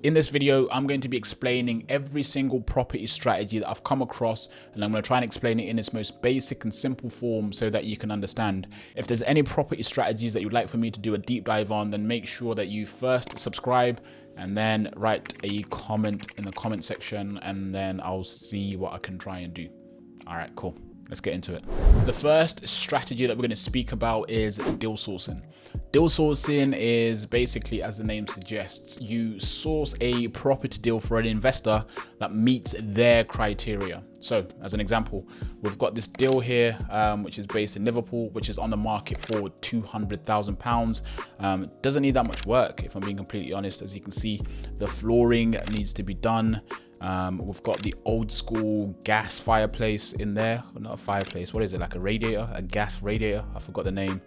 in this video, I'm going to be explaining every single property strategy that I've come across, and I'm going to try and explain it in its most basic and simple form so that you can understand. If there's any property strategies that you'd like for me to do a deep dive on, then make sure that you first subscribe and then write a comment in the comment section, and then I'll see what I can try and do. All right, cool. Let's get into it. The first strategy that we're going to speak about is deal sourcing. Deal sourcing is basically, as the name suggests, you source a property deal for an investor that meets their criteria. So as an example, we've got this deal here, which is based in Liverpool, which is on the market for £200,000. Doesn't need that much work, if I'm being completely honest. As you can see, the flooring needs to be done. We've got the old school gas fireplace in there. Not a fireplace, what is it, like a radiator, a gas radiator? I forgot the name.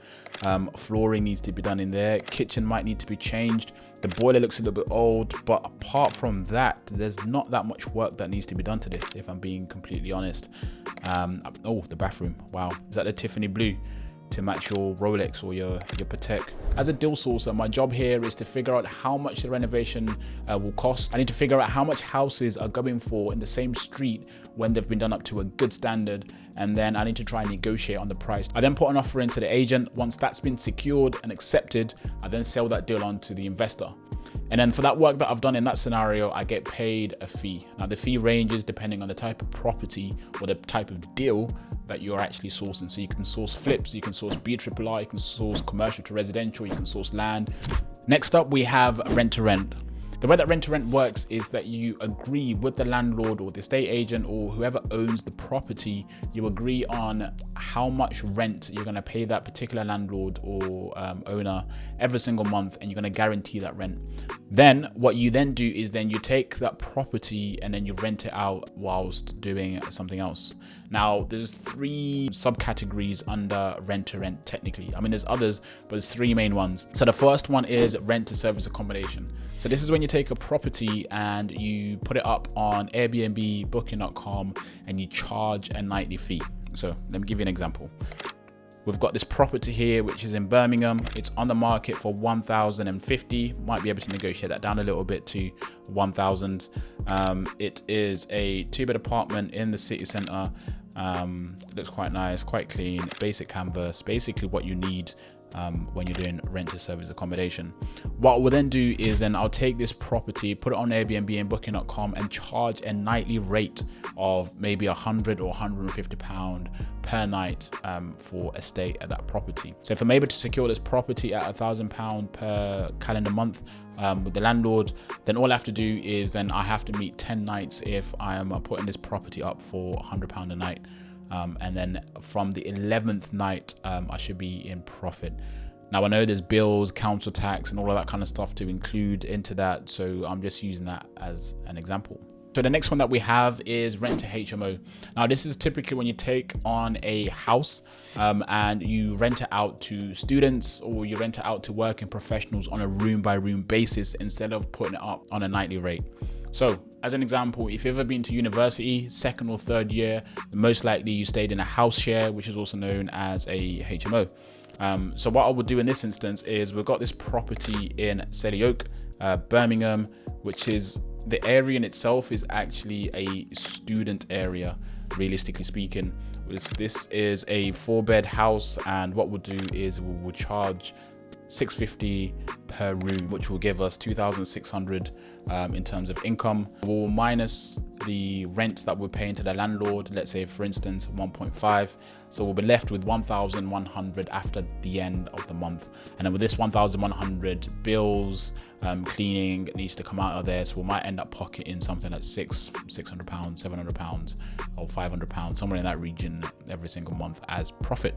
Flooring needs to be done in there. Kitchen might need to be changed. The boiler looks a little bit old, but apart from that, there's not that much work that needs to be done to this, if I'm being completely honest. Oh, the bathroom, wow. Is that the Tiffany blue to match your Rolex or your Patek? As a deal sourcer, my job here is to figure out how much the renovation will cost. I need to figure out how much houses are going for in the same street when they've been done up to a good standard, and then I need to try and negotiate on the price. I then put an offer into the agent. Once that's been secured and accepted, I then sell that deal on to the investor. And then for that work that I've done in that scenario, I get paid a fee. Now the fee ranges depending on the type of property or the type of deal that you're actually sourcing. So you can source flips, you can source BRRR, you can source commercial to residential, you can source land. Next up, we have rent to rent. The way that rent to rent works is that you agree with the landlord or the estate agent or whoever owns the property. You agree on how much rent you're going to pay that particular landlord or owner every single month, and you're going to guarantee that rent. Then what you then do is then you take that property and then you rent it out whilst doing something else. Now there's three subcategories under rent to rent technically. I mean, there's others, but there's three main ones. So the first one is rent to service accommodation. So this is when you take a property and you put it up on Airbnb, Booking.com, and you charge a nightly fee. So let me give you an example. We've got this property here, which is in Birmingham. It's on the market for 1,050. Might be able to negotiate that down a little bit to 1,000. It is a 2-bed apartment in the city centre. It looks quite nice, quite clean, basic canvas, basically what you need when you're doing rent to service accommodation. What we'll then do is then I'll take this property, put it on Airbnb and Booking.com, and charge a nightly rate of maybe £100 or £150 per night for a stay at that property. So if I'm able to secure this property at £1,000 per calendar month with the landlord, then all I have to do is then I have to meet 10 nights if I am putting this property up for £100 a night. And then from the 11th night, I should be in profit. Now I know there's bills, council tax, and all of that kind of stuff to include into that, so I'm just using that as an example. So the next one that we have is rent to HMO. Now this is typically when you take on a house and you rent it out to students, or you rent it out to working professionals on a room by room basis instead of putting it up on a nightly rate. So as an example, if you've ever been to university, 2nd or 3rd year, most likely you stayed in a house share, which is also known as a HMO. So what I would do in this instance is we've got this property in Selly Oak, Birmingham, which is, the area in itself is actually a student area, realistically speaking. This is a 4-bed house, and what we'll do is we'll charge £650 per room, which will give us 2,600 in terms of income. We'll minus the rent that we're paying to the landlord, let's say for instance 1.5, so we'll be left with 1,100 after the end of the month. And then with this 1,100, bills, cleaning needs to come out of there, so we might end up pocketing something like £600, £700 or £500, somewhere in that region every single month as profit.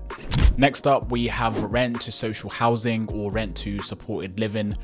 Next up, we have rent to social housing or rent to supported living.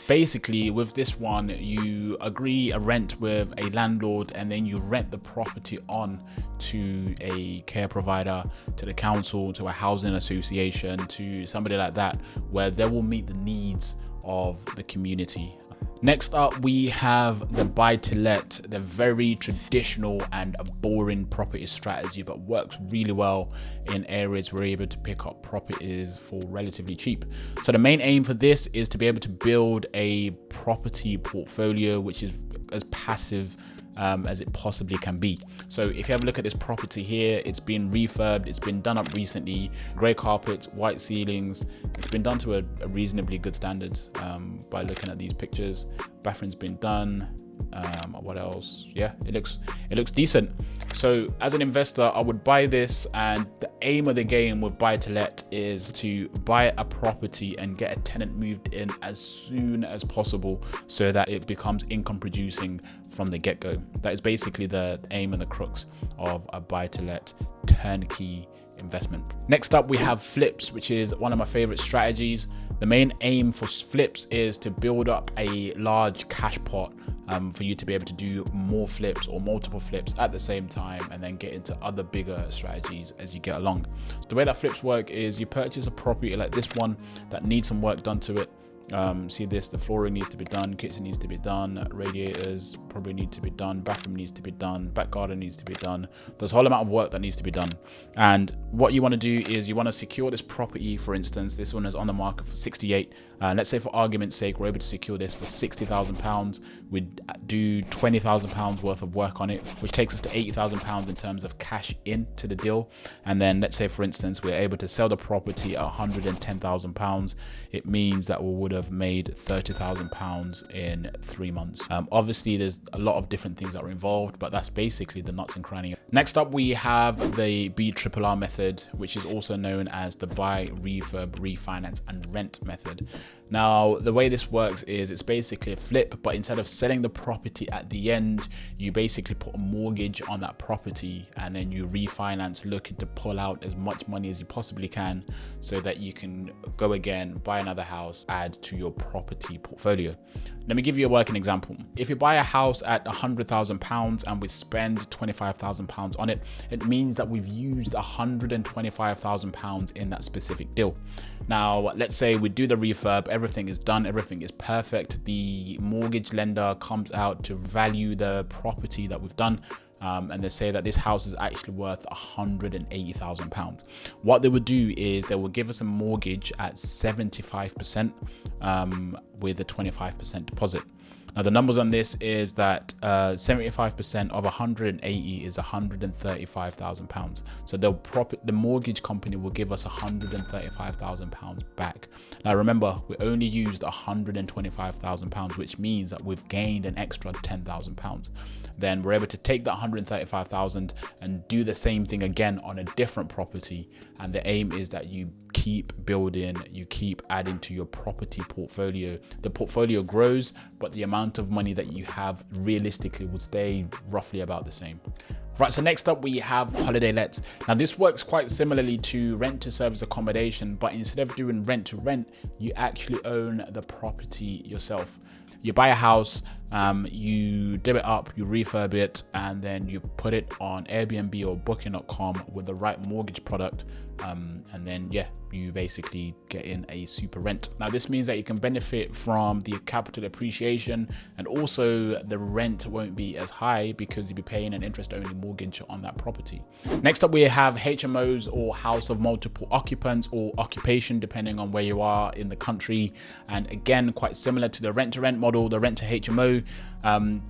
Basically with this one, you agree a rent with a landlord and then you rent the property on to a care provider, to the council, to a housing association, to somebody like that, where they will meet the needs of the community. Next up, we have the buy to let, the very traditional and a boring property strategy, but works really well in areas where we're able to pick up properties for relatively cheap. So the main aim for this is to be able to build a property portfolio which is as passive as it possibly can be. So if you have a look at this property here, it's been refurbed, it's been done up recently, grey carpets, white ceilings. It's been done to a reasonably good standard by looking at these pictures. Bathroom's been done. What else? Yeah, it looks decent. So as an investor, I would buy this, and the aim of the game with buy to let is to buy a property and get a tenant moved in as soon as possible so that it becomes income producing from the get-go. That is basically the aim and the crux of a buy to let turnkey investment. Next up, we have flips, which is one of my favorite strategies. The main aim for flips is to build up a large cash pot for you to be able to do more flips or multiple flips at the same time, and then get into other bigger strategies as you get along. The way that flips work is you purchase a property like this one that needs some work done to it. See this, the flooring needs to be done, kitchen needs to be done, radiators probably need to be done, bathroom needs to be done, back garden needs to be done. There's a whole amount of work that needs to be done. And what you want to do is you want to secure this property. For instance, this one is on the market for 68. Let's say for argument's sake, we're able to secure this for £60,000. We'd do £20,000 worth of work on it, which takes us to £80,000 in terms of cash into the deal. And then let's say, for instance, we're able to sell the property at £110,000. It means that we would have made £30,000 in 3 months. Obviously, there's a lot of different things that are involved, but that's basically the nuts and crannies. Next up, we have the BRRR method, which is also known as the buy, refurb, refinance, and rent method. Now, the way this works is it's basically a flip, but instead of selling the property at the end, you basically put a mortgage on that property, and then you refinance, looking to pull out as much money as you possibly can so that you can go again, buy another house, add to your property portfolio. Let me give you a working example. If you buy a house at £100,000 and we spend £25,000 on it, it means that we've used £125,000 in that specific deal. Now, let's say we do the refurb, everything is done, everything is perfect. The mortgage lender comes out to value the property that we've done. And they say that this house is actually worth £180,000. What they would do is they will give us a mortgage at 75% with a 25% deposit. Now, the numbers on this is that 75% of 180 is £135,000. So the mortgage company will give us £135,000 back. Now, remember, we only used £125,000, which means that we've gained an extra £10,000. Then we're able to take that £135,000 and do the same thing again on a different property. And the aim is that you keep building, you keep adding to your property portfolio. The portfolio grows, but the amount of money that you have realistically will stay roughly about the same. Right, so next up we have holiday lets. Now, this works quite similarly to rent to service accommodation, but instead of doing rent to rent, you actually own the property yourself. You buy a house, you do it up, you refurb it, and then you put it on Airbnb or Booking.com with the right mortgage product. And then, yeah, you basically get in a super rent. Now, this means that you can benefit from the capital appreciation, and also the rent won't be as high because you'll be paying an interest-only mortgage on that property. Next up, we have HMOs, or house of multiple occupants, or occupation, depending on where you are in the country. And again, quite similar to the rent-to-rent model, the rent to HMO.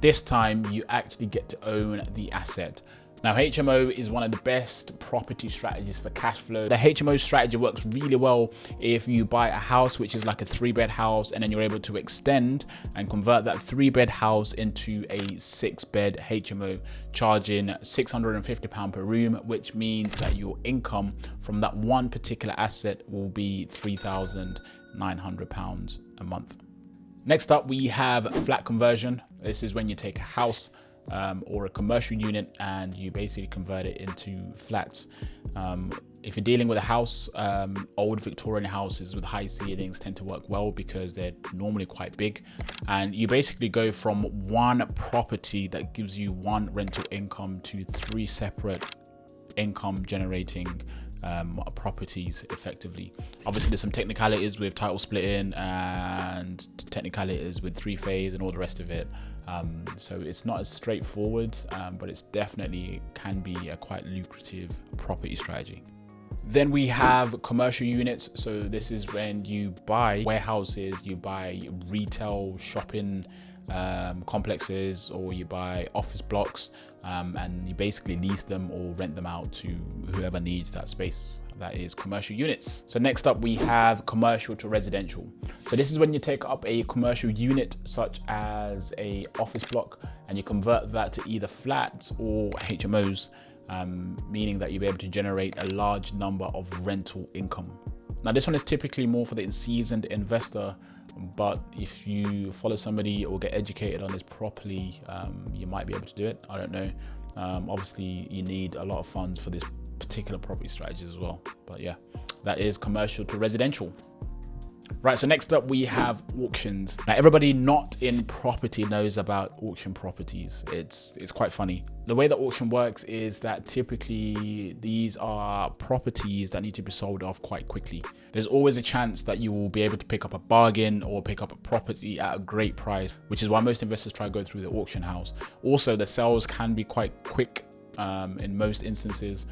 This time you actually get to own the asset. Now, HMO is one of the best property strategies for cash flow. The HMO strategy works really well if you buy a house which is like a 3-bed house, and then you're able to extend and convert that 3-bed house into a 6-bed HMO, charging £650 per room, which means that your income from that one particular asset will be £3,900 a month. Next up, we have flat conversion. This is when you take a house or a commercial unit and you basically convert it into flats. If you're dealing with a house, old Victorian houses with high ceilings tend to work well because they're normally quite big, and you basically go from one property that gives you one rental income to 3 separate income generating properties effectively. Obviously there's some technicalities with title splitting and technicalities with 3-phase and all the rest of it. So it's not as straightforward, but it's definitely can be a quite lucrative property strategy. Then we have commercial units. So this is when you buy warehouses, you buy retail shopping complexes, or you buy office blocks, and you basically lease them or rent them out to whoever needs that space. That is commercial units. So next up we have commercial to residential. So this is when you take up a commercial unit such as a office block and you convert that to either flats or HMOs, meaning that you'll be able to generate a large number of rental income. Now this one is typically more for the seasoned investor, but if you follow somebody or get educated on this properly, you might be able to do it. I don't know. Obviously you need a lot of funds for this particular property strategies as well. But yeah, that is commercial to residential. Right, so next up we have auctions. Now everybody not in property knows about auction properties. It's quite funny. The way that auction works is that typically these are properties that need to be sold off quite quickly. There's always a chance that you will be able to pick up a bargain or pick up a property at a great price, which is why most investors try to go through the auction house. Also, the sales can be quite quick in most instances,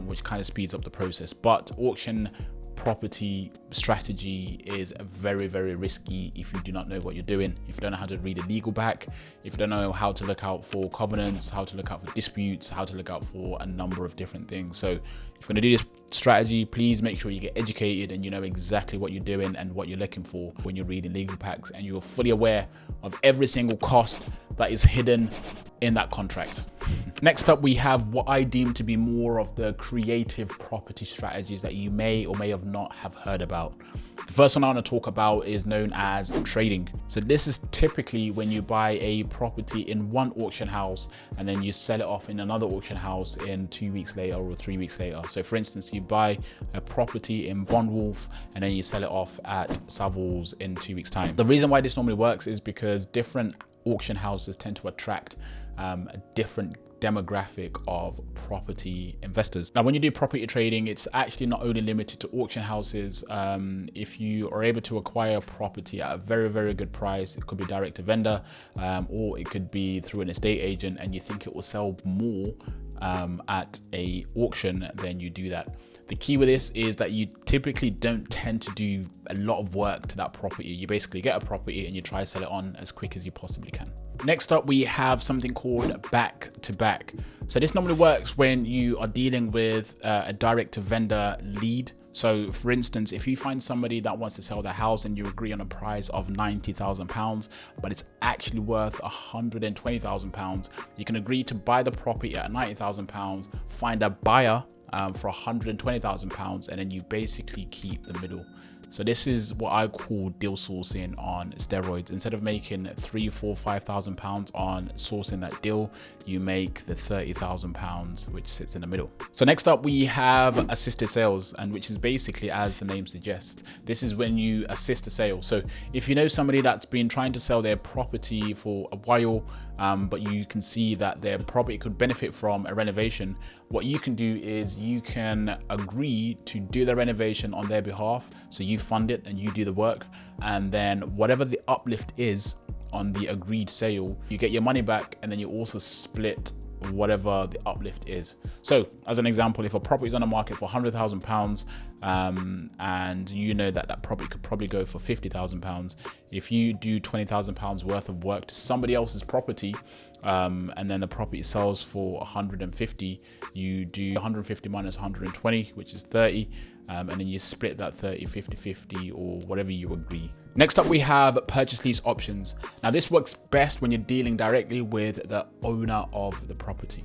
which kind of speeds up the process. But auction property strategy is very, very risky if you do not know what you're doing, if you don't know how to read a legal back, if you don't know how to look out for covenants, how to look out for disputes, how to look out for a number of different things. So if you're going to do this strategy, please make sure you get educated and you know exactly what you're doing and what you're looking for when you're reading legal packs, and you're fully aware of every single cost that is hidden in that contract. Next up, we have what I deem to be more of the creative property strategies that you may or may have not have heard about. The first one I want to talk about is known as trading. So this is typically when you buy a property in one auction house and then you sell it off in another auction house in 2 weeks later or 3 weeks later. So for instance, you buy a property in Bondwolf and then you sell it off at Savills in 2 weeks time. The reason why this normally works is because different auction houses tend to attract a different demographic of property investors. Now, when you do property trading, it's actually not only limited to auction houses. If you are able to acquire property at a very, very good price, it could be direct to vendor, or it could be through an estate agent, and you think it will sell more at a auction, then you do that. The key with this is that you typically don't tend to do a lot of work to that property. You basically get a property and you try to sell it on as quick as you possibly can. Next up, we have something called back to back. So this normally works when you are dealing with a direct to vendor lead. So for instance, if you find somebody that wants to sell their house and you agree on a price of £90,000, but it's actually worth £120,000, you can agree to buy the property at £90,000, find a buyer for £120,000, and then you basically keep the middle. So this is what I call deal sourcing on steroids. Instead of making £3,000, £4,000, £5,000 on sourcing that deal, you make the £30,000, which sits in the middle. So next up, we have assisted sales, and which is basically, as the name suggests, this is when you assist a sale. So if you know somebody that's been trying to sell their property for a while, but you can see that their property could benefit from a renovation, what you can do is you can agree to do the renovation on their behalf. So you fund it and you do the work, and then whatever the uplift is on the agreed sale, you get your money back, and then you also split whatever the uplift is. So as an example, if a property is on the market for £100,000, and you know that that property could probably go for £50,000, if you do £20,000 worth of work to somebody else's property, and then the property sells for 150, you do 150 minus 120, which is 30, and then you split that 30, 50, 50, or whatever you agree. Next up, we have purchase lease options. Now this works best when you're dealing directly with the owner of the property.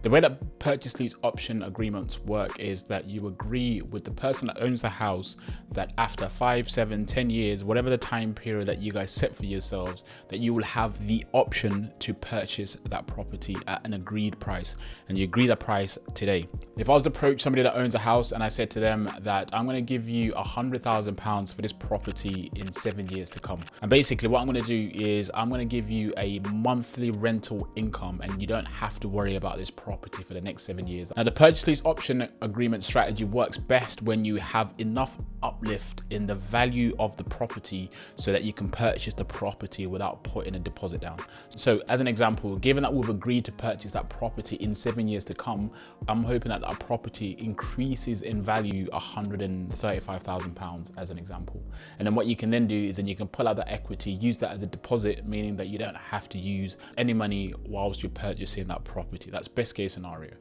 The way that purchase lease option agreements work is that you agree with the person that owns the house that after 5, 7, 10 years, whatever the time period that you guys set for yourselves, that you will have the option to purchase that property at an agreed price, and you agree that price today. If I was to approach somebody that owns a house and I said to them that I'm going to give you £100,000 for this property in 7 years to come, and basically what I'm going to do is I'm going to give you a monthly rental income, and you don't have to worry about this property property for the next 7 years. Now, the purchase lease option agreement strategy works best when you have enough uplift in the value of the property so that you can purchase the property without putting a deposit down. So as an example, given that we've agreed to purchase that property in 7 years to come, I'm hoping that our property increases in value £135,000 as an example. And then what you can then do is then you can pull out the equity, use that as a deposit, meaning that you don't have to use any money whilst you're purchasing that property. That's best case scenario.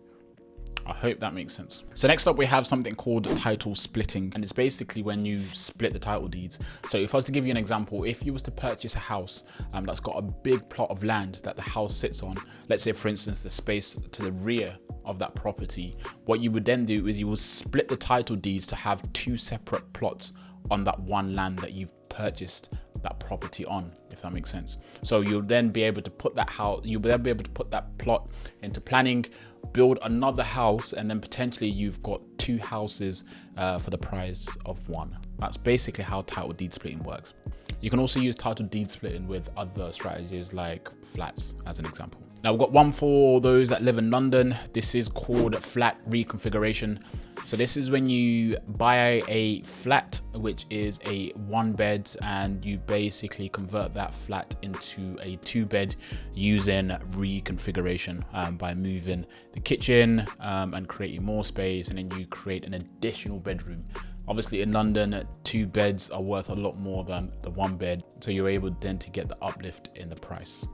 I hope that makes sense. So next up, we have something called title splitting, and it's basically when you split the title deeds. So if I was to give you an example, if you was to purchase a house that's got a big plot of land that the house sits on, let's say for instance the space to the rear of that property, what you would then do is you will split the title deeds to have 2 separate plots on that one land that you've purchased that property on, if that makes sense. So you'll then be able to put that house, you'll then be able to put that plot into planning, build another house, and then potentially you've got 2 houses for the price of 1. That's basically how title deed splitting works. You can also use title deed splitting with other strategies like flats as an example. Now we've got one for those that live in London. This is called flat reconfiguration. So this is when you buy a flat, which is a 1-bed, and you basically convert that flat into a 2-bed using reconfiguration by moving the kitchen and creating more space, and then you create an additional bedroom. Obviously in London, 2 beds are worth a lot more than the 1 bed. So you're able then to get the uplift in the price.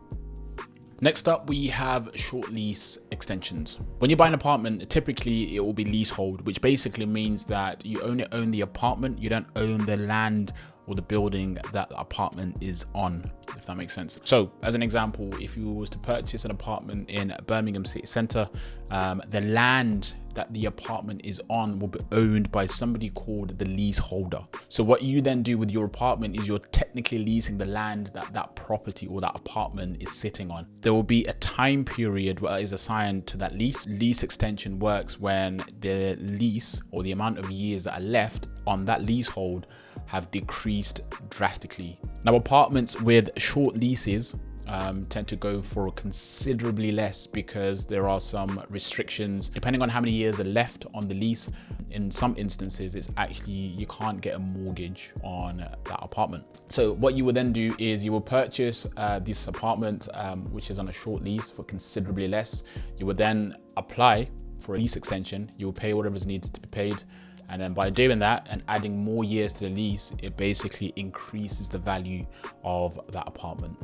Next up, we have short lease extensions. When you buy an apartment, typically it will be leasehold, which basically means that you only own the apartment, you don't own the land or the building that the apartment is on, if that makes sense. So as an example, if you was to purchase an apartment in Birmingham City Centre, the land that the apartment is on will be owned by somebody called the leaseholder. So what you then do with your apartment is you're technically leasing the land that that property or that apartment is sitting on. There will be a time period that is assigned to that lease. Lease extension works when the lease or the amount of years that are left on that leasehold have decreased drastically. Now, apartments with short leases tend to go for considerably less because there are some restrictions depending on how many years are left on the lease. In some instances, it's actually you can't get a mortgage on that apartment. So what you will then do is you will purchase this apartment which is on a short lease for considerably less. You will then apply for a lease extension. You will pay whatever is needed to be paid. And then by doing that and adding more years to the lease, it basically increases the value of that apartment.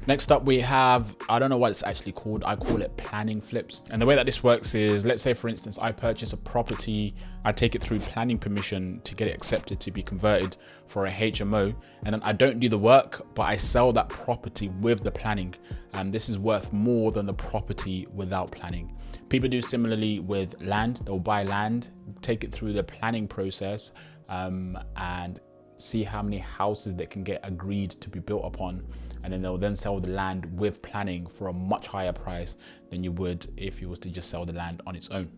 Next up, we have, I don't know what it's actually called. I call it planning flips. And the way that this works is, let's say for instance, I purchase a property, I take it through planning permission to get it accepted to be converted for a HMO. And then I don't do the work, but I sell that property with the planning. And this is worth more than the property without planning. People do similarly with land. They'll buy land, take it through the planning process, and see how many houses they can get agreed to be built upon, and then they'll then sell the land with planning for a much higher price than you would if you was to just sell the land on its own.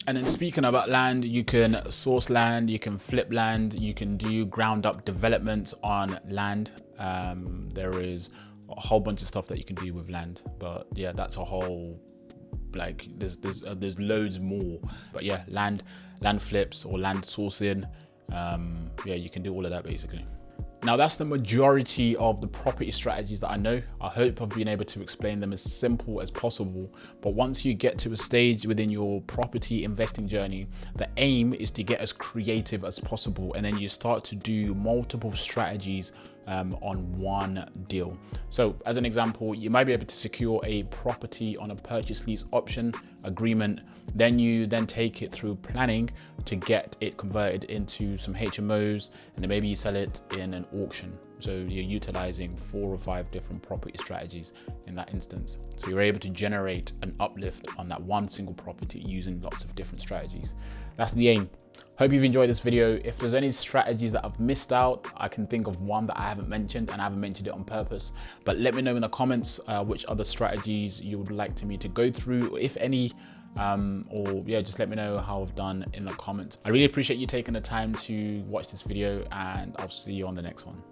And then speaking about land, you can source land, you can flip land, you can do ground up developments on land. There is a whole bunch of stuff that you can do with land, but yeah, that's a whole, like there's loads more. But yeah, land flips or land sourcing, yeah, you can do all of that basically. Now that's the majority of the property strategies that I know. I hope I've been able to explain them as simple as possible. But once you get to a stage within your property investing journey, the aim is to get as creative as possible. And then you start to do multiple strategies on one deal. So as an example, you might be able to secure a property on a purchase lease option agreement. Then you take it through planning to get it converted into some HMOs, and then maybe you sell it in an auction. So you're utilizing 4 or 5 different property strategies in that instance. So you're able to generate an uplift on that one single property using lots of different strategies. That's the aim. Hope you've enjoyed this video. If there's any strategies that I've missed out, I can think of one that I haven't mentioned, and I haven't mentioned it on purpose. But let me know in the comments which other strategies you would like me to go through, if any, or yeah, just let me know how I've done in the comments. I really appreciate you taking the time to watch this video, and I'll see you on the next one.